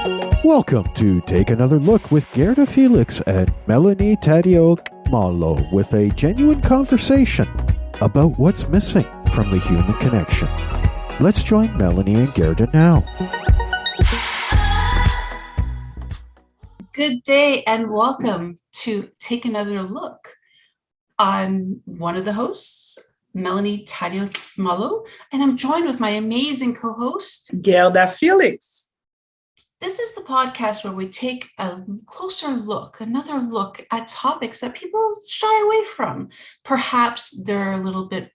Welcome to Take Another Look with Guerdah Felix and Melanie Malo with a genuine conversation about what's missing from the human connection. Let's join Melanie and Guerdah now. Good day and welcome to Take Another Look. I'm one of the hosts, Melanie Malo, and I'm joined with my amazing co-host, Guerdah Felix. This is the podcast where we take a closer look, another look at topics that people shy away from. Perhaps they're a little bit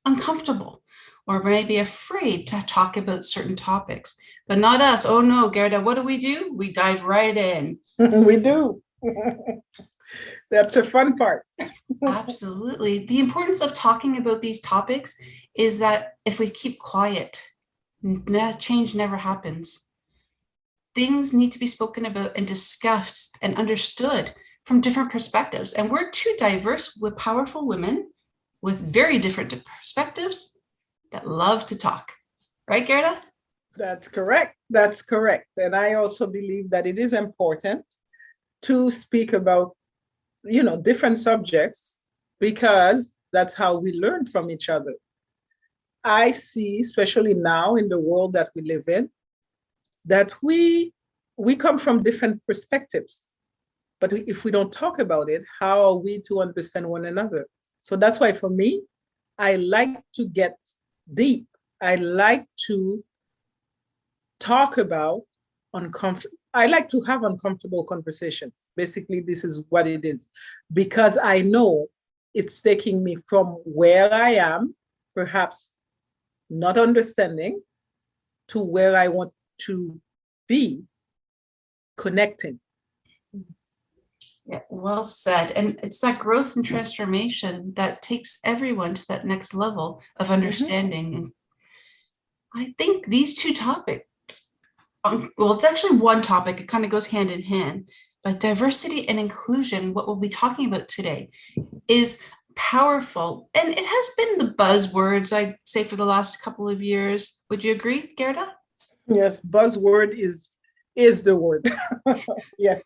uncomfortable or maybe afraid to talk about certain topics, but not us. Oh no, Guerdah, what do? We dive right in. We do. That's the fun part. Absolutely. The importance of talking about these topics is that if we keep quiet, change never happens. Things need to be spoken about and discussed and understood from different perspectives. And we're two diverse, with powerful women with very different perspectives that love to talk. Right, Guerdah? That's correct. That's correct. And I also believe that it is important to speak about, different subjects, because that's how we learn from each other. I see, especially now in the world that we live in, that we come from different perspectives. But if we don't talk about it, how are we to understand one another? So that's why for me, I like to get deep. I like to talk about I like to have uncomfortable conversations. Basically, this is what it is, because I know it's taking me from where I am, perhaps not understanding, to where I want to be, connecting. Yeah, well said. And it's that growth and transformation that takes everyone to that next level of understanding. And I think these two topics, it's actually one topic, it kind of goes hand in hand, but diversity and inclusion, what we'll be talking about today, is powerful. And it has been the buzzwords, I'd say, for the last couple of years. Would you agree, Guerdah? Yes, buzzword is the word. Yes.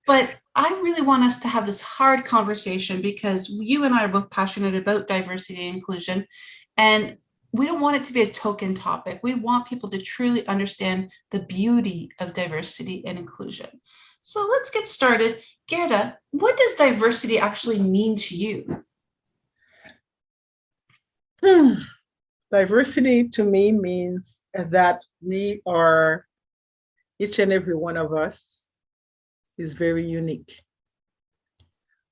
But I really want us to have this hard conversation because you and I are both passionate about diversity and inclusion, and we don't want it to be a token topic. We want people to truly understand the beauty of diversity and inclusion. So let's get started. Guerdah, what does diversity actually mean to you? Diversity to me means that each and every one of us is very unique.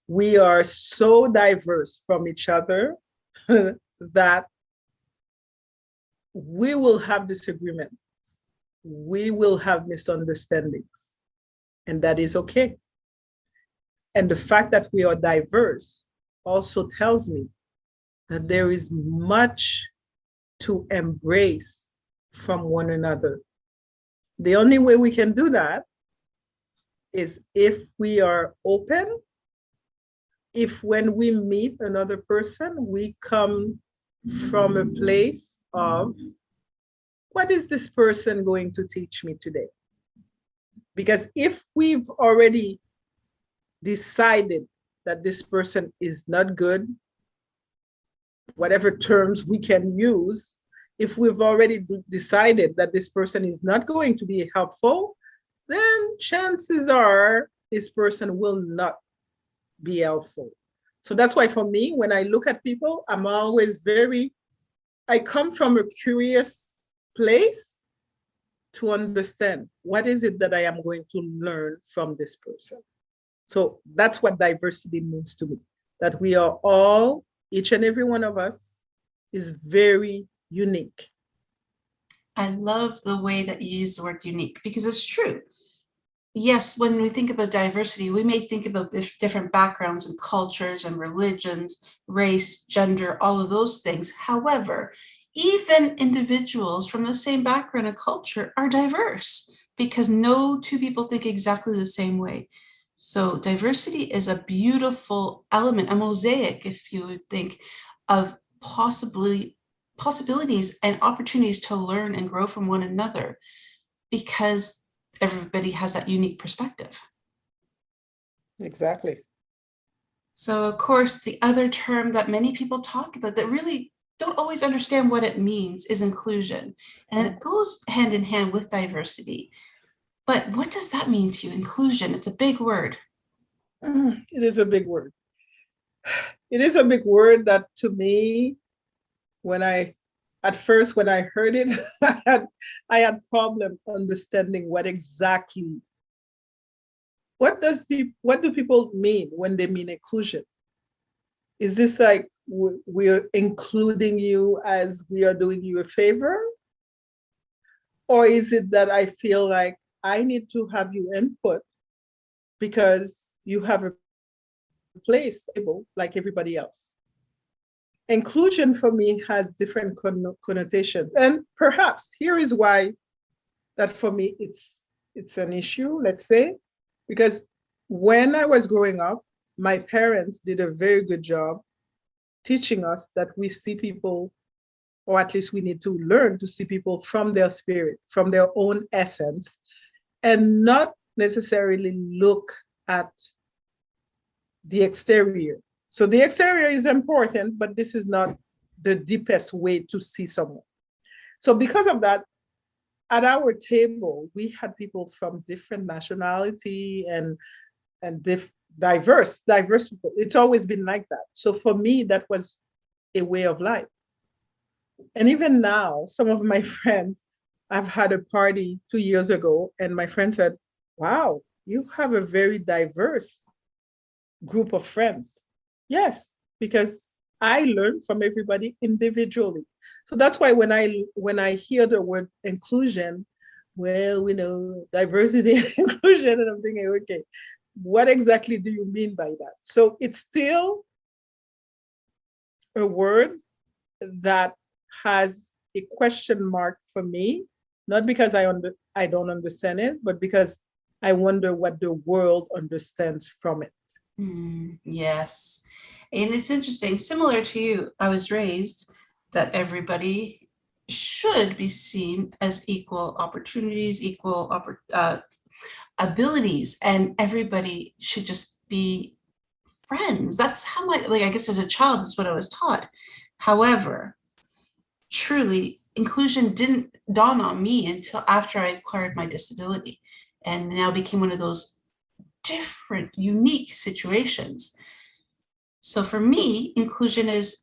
We are so diverse from each other that we will have disagreements. We will have misunderstandings, and that is okay. And the fact that we are diverse also tells me that there is much to embrace from one another. The only way we can do that is if we are open, if when we meet another person, we come from a place of, what is this person going to teach me today? Because if we've already decided that this person is not good, whatever terms we can use, if we've already decided that this person is not going to be helpful, then chances are this person will not be helpful. So that's why for me, when I look at people, I come from a curious place to understand what is it that I am going to learn from this person. So that's what diversity means to me, that we are all, each and every one of us is very unique. I love the way that you use the word unique because it's true. Yes, when we think about diversity, we may think about different backgrounds and cultures and religions, race, gender, all of those things. However, even individuals from the same background and culture are diverse because no two people think exactly the same way. So diversity is a beautiful element, a mosaic, if you would think, of possibilities and opportunities to learn and grow from one another. Because everybody has that unique perspective. Exactly. So, of course, the other term that many people talk about that really don't always understand what it means is inclusion. And it goes hand in hand with diversity. But what does that mean to you, inclusion? It's a big word. It is a big word. It is a big word that to me, at first when I heard it, I had problem understanding what exactly, what do people mean when they mean inclusion? Is this like we're including you as we are doing you a favor? Or is it that I feel like I need to have you input because you have a place like everybody else? Inclusion for me has different connotations. And perhaps here is why that for me it's an issue, let's say, because when I was growing up, my parents did a very good job teaching us that we see people, or at least we need to learn to see people from their spirit, from their own essence, and not necessarily look at the exterior. So the exterior is important, but this is not the deepest way to see someone. So because of that, at our table, we had people from different nationality and diverse people. It's always been like that. So for me, that was a way of life. And even now, some of my friends, I've had a party 2 years ago, and my friend said, wow, you have a very diverse group of friends. Yes, because I learn from everybody individually. So that's why when I hear the word inclusion, well, we know diversity and inclusion, and I'm thinking, okay, what exactly do you mean by that? So it's still a word that has a question mark for me, not because I don't understand it, but because I wonder what the world understands from it. Yes. And it's interesting, similar to you, I was raised that everybody should be seen as equal opportunities, equal abilities, and everybody should just be friends. That's how I guess as a child, that's what I was taught. However, truly, inclusion didn't dawn on me until after I acquired my disability and now became one of those different, unique situations. So for me, inclusion is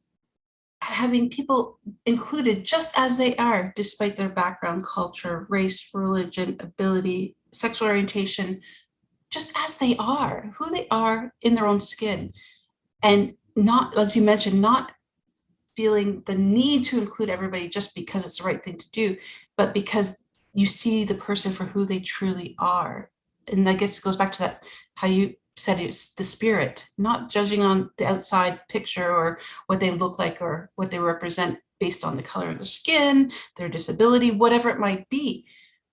having people included just as they are, despite their background, culture, race, religion, ability, sexual orientation, just as they are, who they are in their own skin. And not, as you mentioned, not feeling the need to include everybody just because it's the right thing to do, but because you see the person for who they truly are. And I guess it goes back to that, how you said it's the spirit, not judging on the outside picture or what they look like or what they represent based on the color of the skin, their disability, whatever it might be.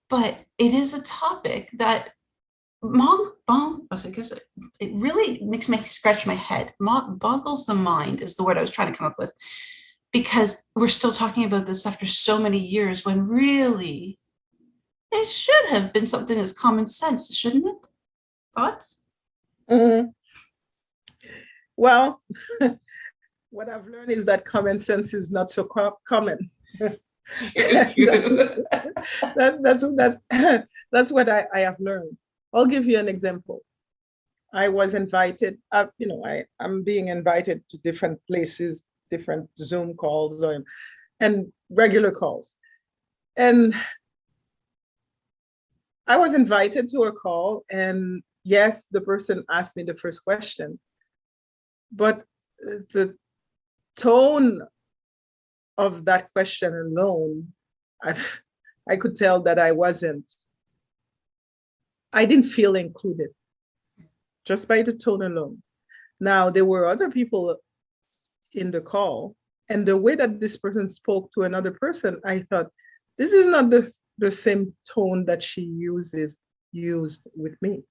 But it is a topic that it really makes me scratch my head. Boggles the mind is the word I was trying to come up with, because we're still talking about this after so many years when really it should have been something that's common sense, shouldn't it? Thoughts? Mm-hmm. Well, what I've learned is that common sense is not so common. That's what I have learned. I'll give you an example. I was invited, I'm being invited to different places, different Zoom calls and regular calls. And I was invited to a call, and yes, the person asked me the first question, but the tone of that question alone, I could tell that I didn't feel included just by the tone alone. Now, there were other people in the call, and the way that this person spoke to another person, I thought, this is not the same tone that she used with me.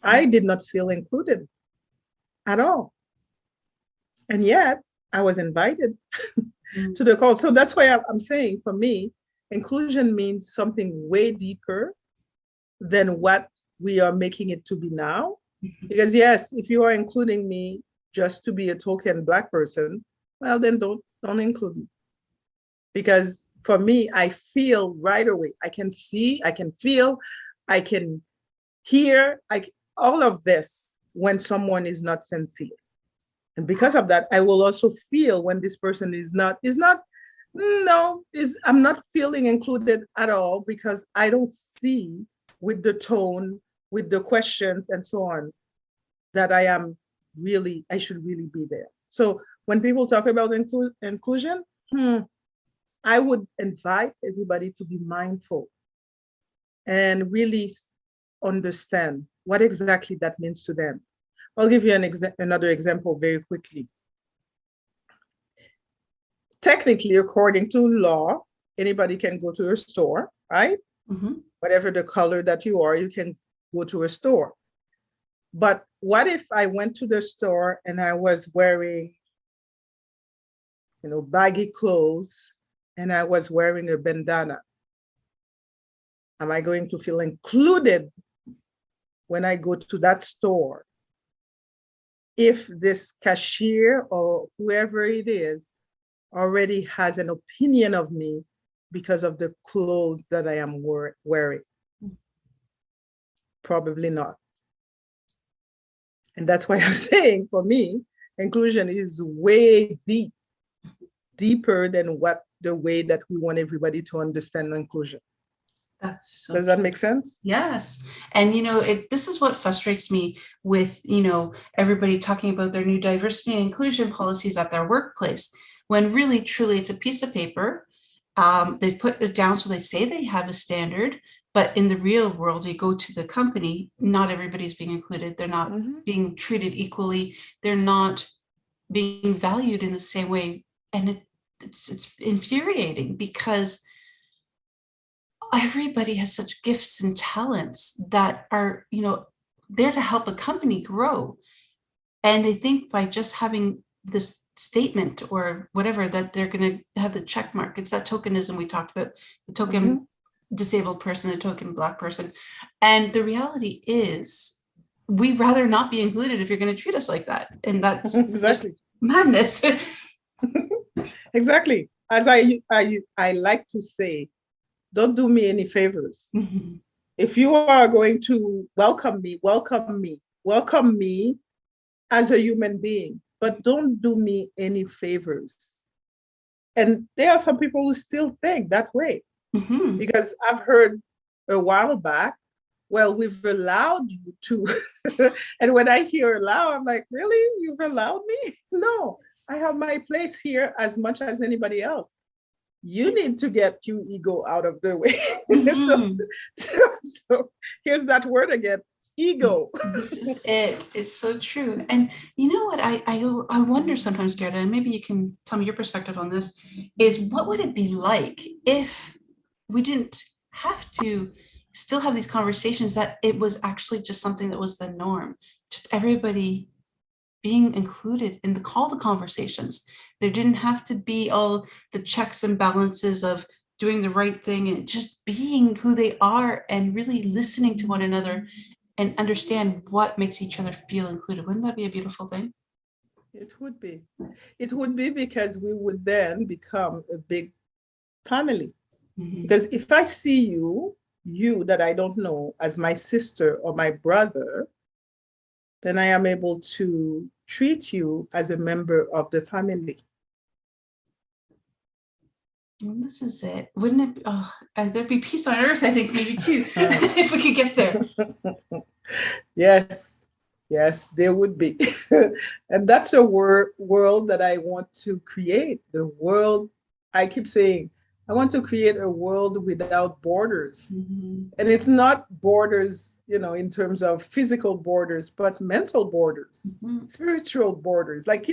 I did not feel included at all. And yet I was invited to the call. So that's why I'm saying, for me, inclusion means something way deeper than what we are making it to be now. Because yes, if you are including me just to be a token Black person, well, then don't include me. Because for me, I feel right away. I can see, I can feel, I can hear, all of this when someone is not sincere. And because of that, I will also feel when this person I'm not feeling included at all, because I don't see with the tone, with the questions and so on, that I should really be there. So when people talk about inclusion, I would invite everybody to be mindful and really understand what exactly that means to them. I'll give you another example very quickly. Technically, according to law, anybody can go to a store, right? Mm-hmm. Whatever the color that you are, you can go to a store. But what if I went to the store and I was wearing, baggy clothes and I was wearing a bandana? Am I going to feel included when I go to that store if this cashier or whoever it is already has an opinion of me because of the clothes that I am wearing? Probably not. And that's why I'm saying, for me, inclusion is way deeper than the way that we want everybody to understand inclusion. That's so Does that true. make sense? Yes. And this is what frustrates me with, everybody talking about their new diversity and inclusion policies at their workplace, when really, truly, it's a piece of paper. They put it down, so they say they have a standard, but in the real world, you go to the company, not everybody's being included. They're not being treated equally. They're not being valued in the same way. And it's infuriating, because everybody has such gifts and talents that are, there to help a company grow. And they think by just having this statement or whatever, that they're going to have the check mark. It's that tokenism we talked about, the token disabled person, the token Black person. And the reality is, we'd rather not be included if you're going to treat us like that. And that's exactly madness. Exactly. As I like to say, don't do me any favors. Mm-hmm. If you are going to welcome me as a human being, but don't do me any favors. And there are some people who still think that way, because I've heard a while back, well, we've allowed you to. And when I hear allow, I'm like, really? You've allowed me? No, I have my place here as much as anybody else. You need to get your ego out of the way. So here's that word again, ego. This is it. It's so true. And you know what I wonder sometimes, Guerdah, and maybe you can tell me your perspective on this, is what would it be like if we didn't have to still have these conversations, that it was actually just something that was the norm, just everybody being included in all the conversations. There didn't have to be all the checks and balances of doing the right thing, and just being who they are and really listening to one another and understand what makes each other feel included. Wouldn't that be a beautiful thing? It would be. It would be, because we would then become a big family. Because if I see you that I don't know, as my sister or my brother, then I am able to treat you as a member of the family. And this is it. Wouldn't it be, there'd be peace on earth, I think, maybe too, if we could get there. Yes, there would be. And that's a world that I want to create. The world, I keep saying, I want to create a world without borders. And it's not borders, in terms of physical borders, but mental borders, spiritual borders. Like,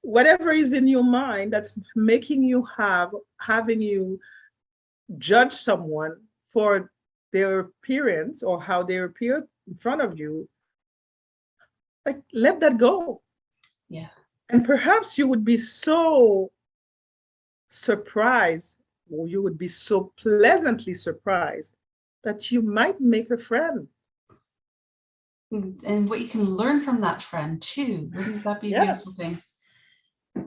whatever is in your mind that's making you having you judge someone for their appearance or how they appear in front of you, like, let that go. Yeah. And perhaps you would be so surprised you would be so pleasantly surprised that you might make a friend. And what you can learn from that friend too. Wouldn't that be a beautiful Yes. thing?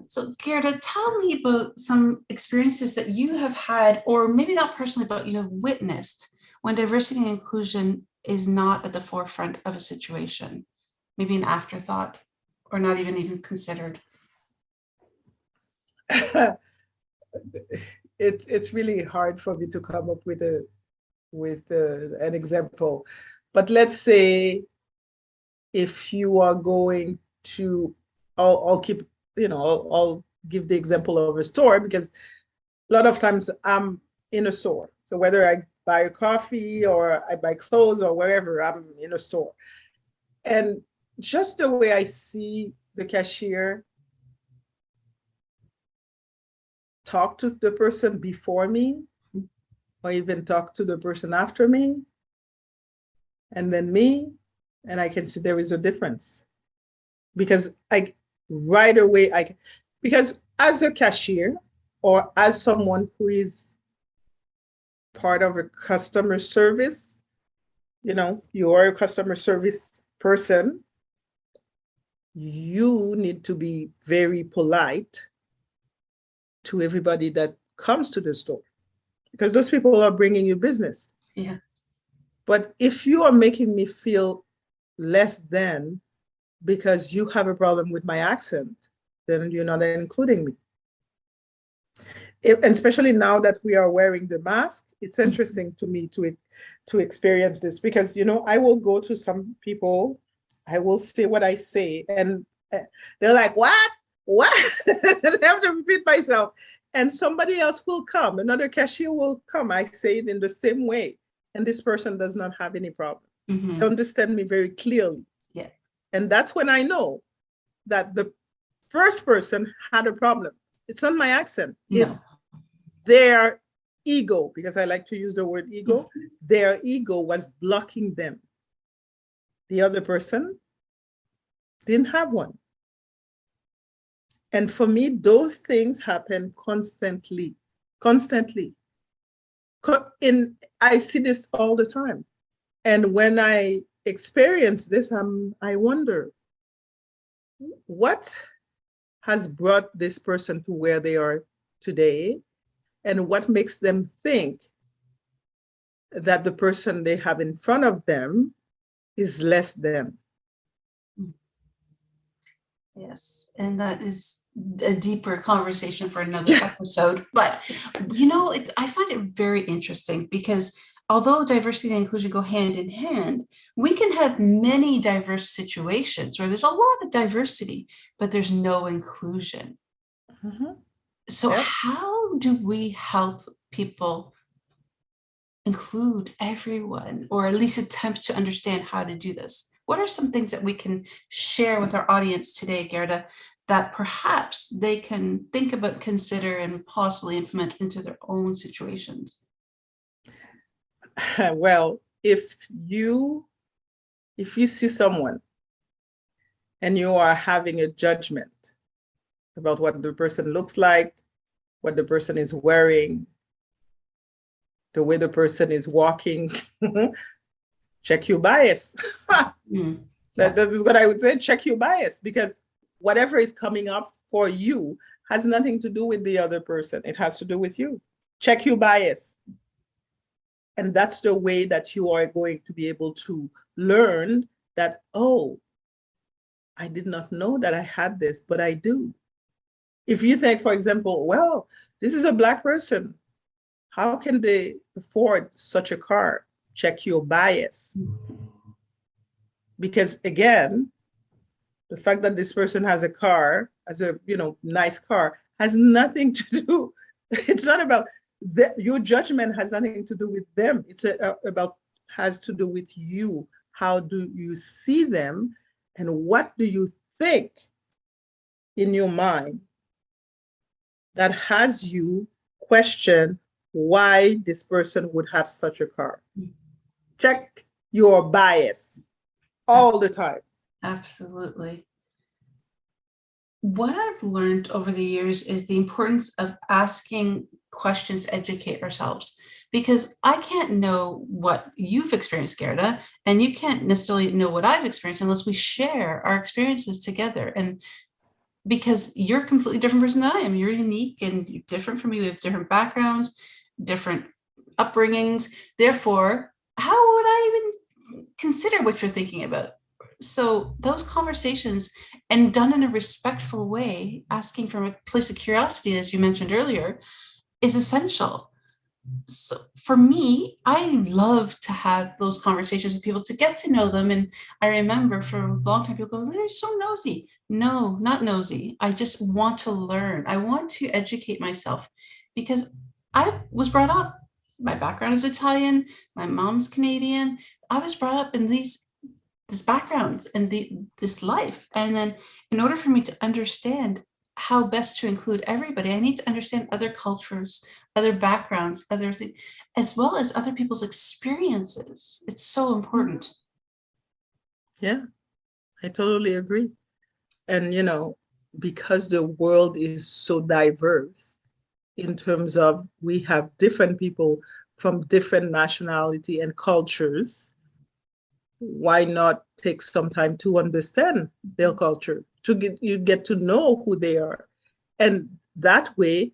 So Gerda, tell me about some experiences that you have had, or maybe not personally, but you have witnessed when diversity and inclusion is not at the forefront of a situation, maybe an afterthought or not even considered. It's really hard for me to come up with an example, but let's say if you are going to, I'll keep, I'll give the example of a store, because a lot of times I'm in a store. So whether I buy a coffee or I buy clothes or wherever, I'm in a store. And just the way I see the cashier talk to the person before me, or even talk to the person after me, and then me, and I can see there is a difference. Because right away, because as a cashier or as someone who is part of a customer service, you are a customer service person, you need to be very polite to everybody that comes to the store, because those people are bringing you business. Yeah. But if you are making me feel less than because you have a problem with my accent, then you're not including me. And especially now that we are wearing the mask, it's interesting to me to experience this, because I will go to some people, I will say what I say, and they're like, what? I have to repeat myself, and somebody else will come, another cashier will come, I say it in the same way, and this person does not have any problem. They understand me very clearly. Yeah. And that's when I know that the first person had a problem. It's not my accent. No. It's their ego, because I like to use the word ego. Their ego was blocking them. The other person didn't have one. And for me, those things happen constantly. I see this all the time. And when I experience this, I wonder, what has brought this person to where they are today, and what makes them think that the person they have in front of them is less than. Yes, and that is a deeper conversation for another episode. But I find it very interesting, because although diversity and inclusion go hand in hand, we can have many diverse situations where there's a lot of diversity, but there's no inclusion. So Yep. how do we help people include everyone, or at least attempt to understand how to do this? What are some things that we can share with our audience today, Guerdah, that perhaps they can think about, consider, and possibly implement into their own situations? Well, if you see someone and you are having a judgment about what the person looks like, what the person is wearing, the way the person is walking, check your bias. That is what I would say, check your bias, because whatever is coming up for you has nothing to do with the other person. It has to do with you. Check your bias. And that's the way that you are going to be able to learn that, oh, I did not know that I had this, but I do. If you think, for example, well, this is a Black person, how can they afford such a car? Check your bias. Because again, the fact that this person has a car, as a nice car, has nothing to do. It's not about your judgment has nothing to do with them. It's has to do with you. How do you see them, and what do you think in your mind that has you question why this person would have such a car? Check your bias all the time. Absolutely. What I've learned over the years is the importance of asking questions, educate ourselves. Because I can't know what you've experienced, Gerda, and you can't necessarily know what I've experienced unless we share our experiences together. And because you're a completely different person than I am, you're unique and you're different from me. We have different backgrounds, different upbringings. Therefore, how would I even consider what you're thinking about? So those conversations, and done in a respectful way, asking from a place of curiosity, as you mentioned earlier, is essential. So for me, I love to have those conversations with people to get to know them. And I remember for a long time, people go, "You're so nosy." No, not nosy. I just want to learn. I want to educate myself because I was brought up, my background is Italian, my mom's Canadian. I was brought up in this background and this life. And then in order for me to understand how best to include everybody, I need to understand other cultures, other backgrounds, other things, as well as other people's experiences. It's so important. Yeah, I totally agree. And, because the world is so diverse in terms of we have different people from different nationality and cultures, why not take some time to understand their culture, you get to know who they are. And that way,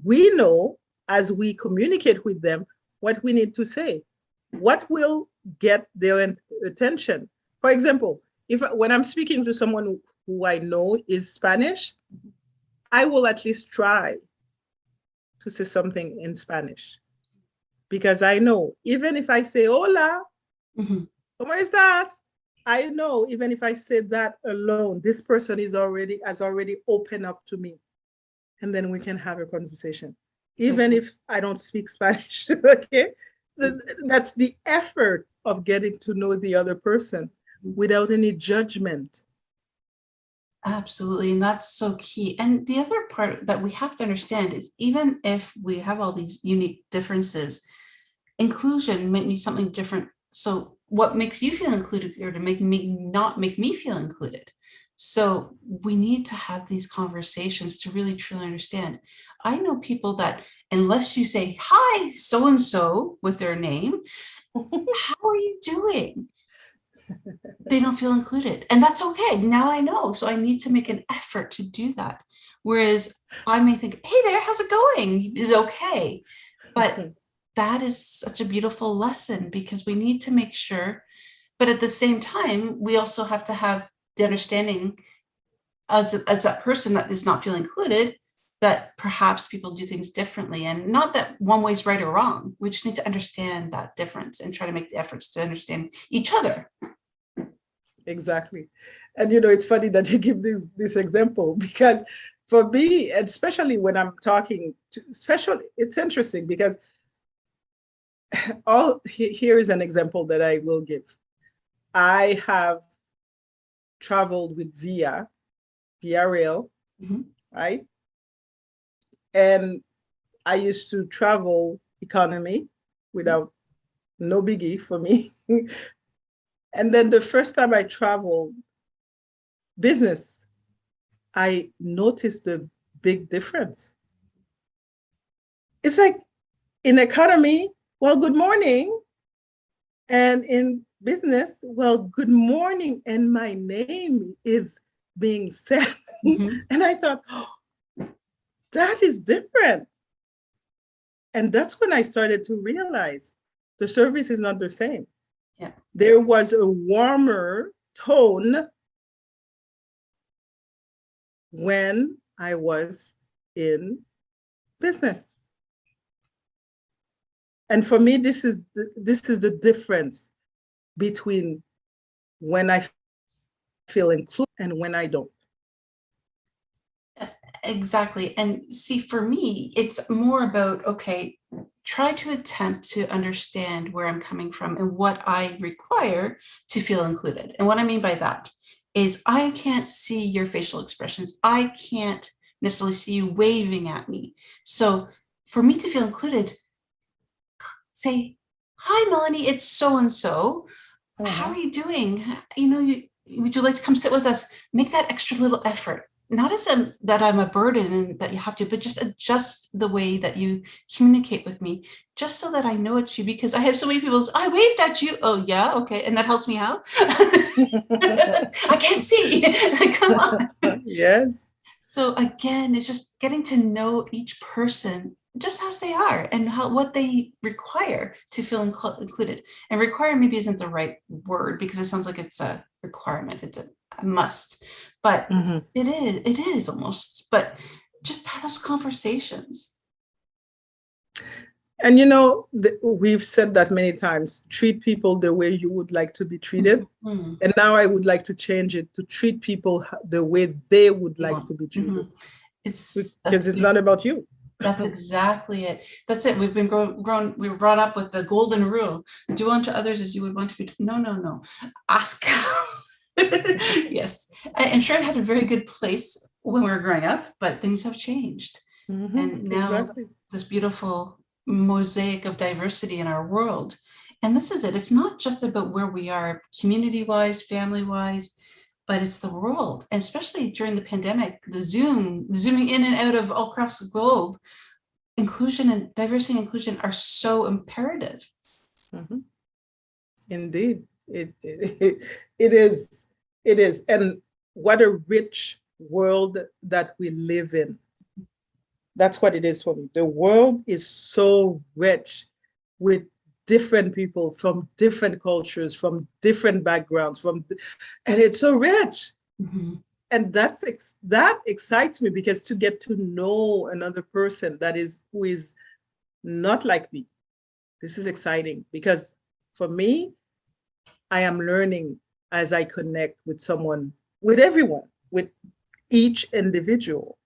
we know as we communicate with them what we need to say, what will get their attention. For example, when I'm speaking to someone who I know is Spanish, I will at least try to say something in Spanish because I know even if I say hola, ¿cómo estás? I know even if I say that alone, this person has already opened up to me, and then we can have a conversation, even if I don't speak Spanish. Okay, that's the effort of getting to know the other person without any judgment. Absolutely. And that's so key. And the other part that we have to understand is even if we have all these unique differences, inclusion may be something different. So what makes you feel included or to make me not make me feel included? So we need to have these conversations to really truly understand. I know people that unless you say, "Hi, so-and-so," with their name, "How are you doing?" they don't feel included. And that's okay. Now I know. So I need to make an effort to do that. Whereas I may think, "Hey there, how's it going?" is okay. But that is such a beautiful lesson because we need to make sure, but at the same time, we also have to have the understanding as that person that is not feeling included, that perhaps people do things differently, and not that one way is right or wrong. We just need to understand that difference and try to make the efforts to understand each other. Exactly. And it's funny that you give this example because for me, especially when I'm talking to it's interesting because here is an example that I will give. I have traveled with Via Rail, right? And I used to travel economy without no biggie for me. And then the first time I traveled business, I noticed a big difference. It's like in economy, well, good morning. And in business, well, good morning. And my name is being said. And I thought, oh, that is different. And that's when I started to realize the service is not the same. Yeah. There was a warmer tone when I was in business. And for me, this is the difference between when I feel included and when I don't. Exactly. And see, for me, it's more about, okay, try to attempt to understand where I'm coming from and what I require to feel included. And what I mean by that is I can't see your facial expressions. I can't necessarily see you waving at me. So for me to feel included, say, "Hi, Melanie, it's so-and-so. How are you doing? Would you like to come sit with us?" Make that extra little effort. not as that I'm a burden and that you have to, but just adjust the way that you communicate with me, just so that I know it's you, because I have so many people, I waved at you. Oh yeah, okay. And that helps me out. I can't see. Come on. Yes. So again, it's just getting to know each person just as they are and what they require to feel included. And require maybe isn't the right word, because it sounds like it's a requirement. It's a must, but it is almost, but just have those conversations. And we've said that many times, treat people the way you would like to be treated. And now I would like to change it to treat people the way they would like to be treated. Because it's not about you. That's exactly it. That's it. We've been we were brought up with the golden rule: do unto others as you would want to be. No. Ask. Yes. I'm sure it had a very good place when we were growing up, but things have changed. And now this beautiful mosaic of diversity in our world. And this is it. It's not just about where we are community-wise, family-wise, but it's the world. And especially during the pandemic, the zooming in and out of all across the globe, inclusion and diversity and inclusion are so imperative. Indeed, it is. It is. And what a rich world that we live in. That's what it is for me. The world is so rich with different people from different cultures, from different backgrounds, and it's so rich. And that excites me, because to get to know another person who is not like me, this is exciting, because for me, I am learning as I connect with everyone, with each individual.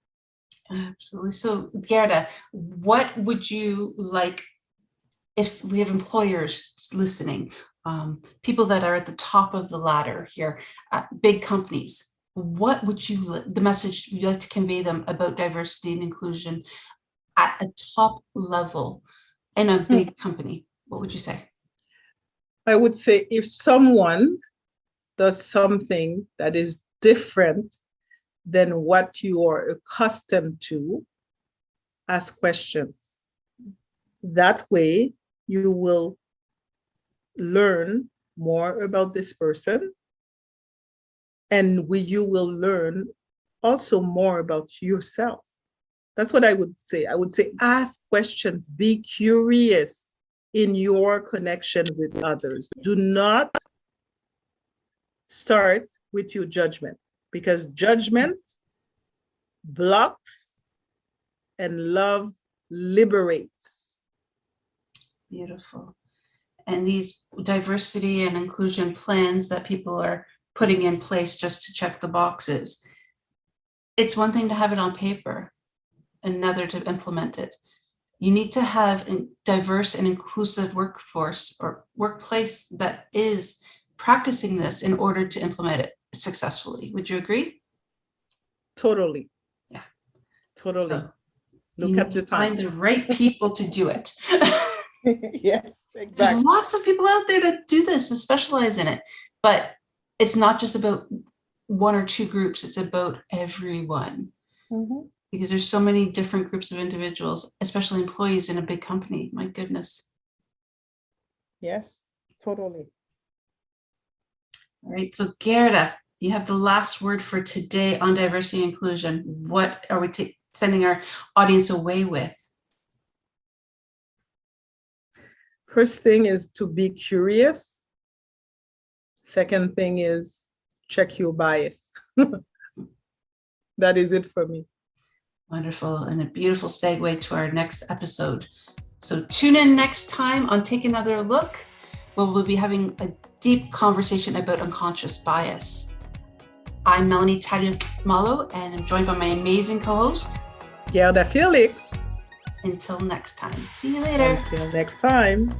Absolutely. So, Guerdah, what would you like, if we have employers listening, people that are at the top of the ladder here, big companies, what would the message you'd like to convey them about diversity and inclusion at a top level in a big company? What would you say? I would say, if someone does something that is different than what you are accustomed to, ask questions. That way, you will learn more about this person, and you will learn also more about yourself. That's what I would say. I would say, ask questions, be curious in your connection with others. Do not start with your judgment, because judgment blocks and love liberates. Beautiful. And these diversity and inclusion plans that people are putting in place just to check the boxes, it's one thing to have it on paper, another to implement it. You need to have a diverse and inclusive workforce or workplace that is practicing this in order to implement it successfully. Would you agree? Totally. Yeah. Totally. So look at the time. Find the right people to do it. Yes, exactly. There's lots of people out there that do this and specialize in it, but it's not just about one or two groups. It's about everyone. Because there's so many different groups of individuals, especially employees in a big company. My goodness. Yes, totally. All right. So Guerdah, you have the last word for today on diversity and inclusion. What are we sending our audience away with? First thing is to be curious. Second thing is check your bias. That is it for me. Wonderful. And a beautiful segue to our next episode. So tune in next time on Take Another Look, where we'll be having a deep conversation about unconscious bias. I'm Melanie Malo, and I'm joined by my amazing co-host, Guerdah Felix. Until next time. See you later. Until next time.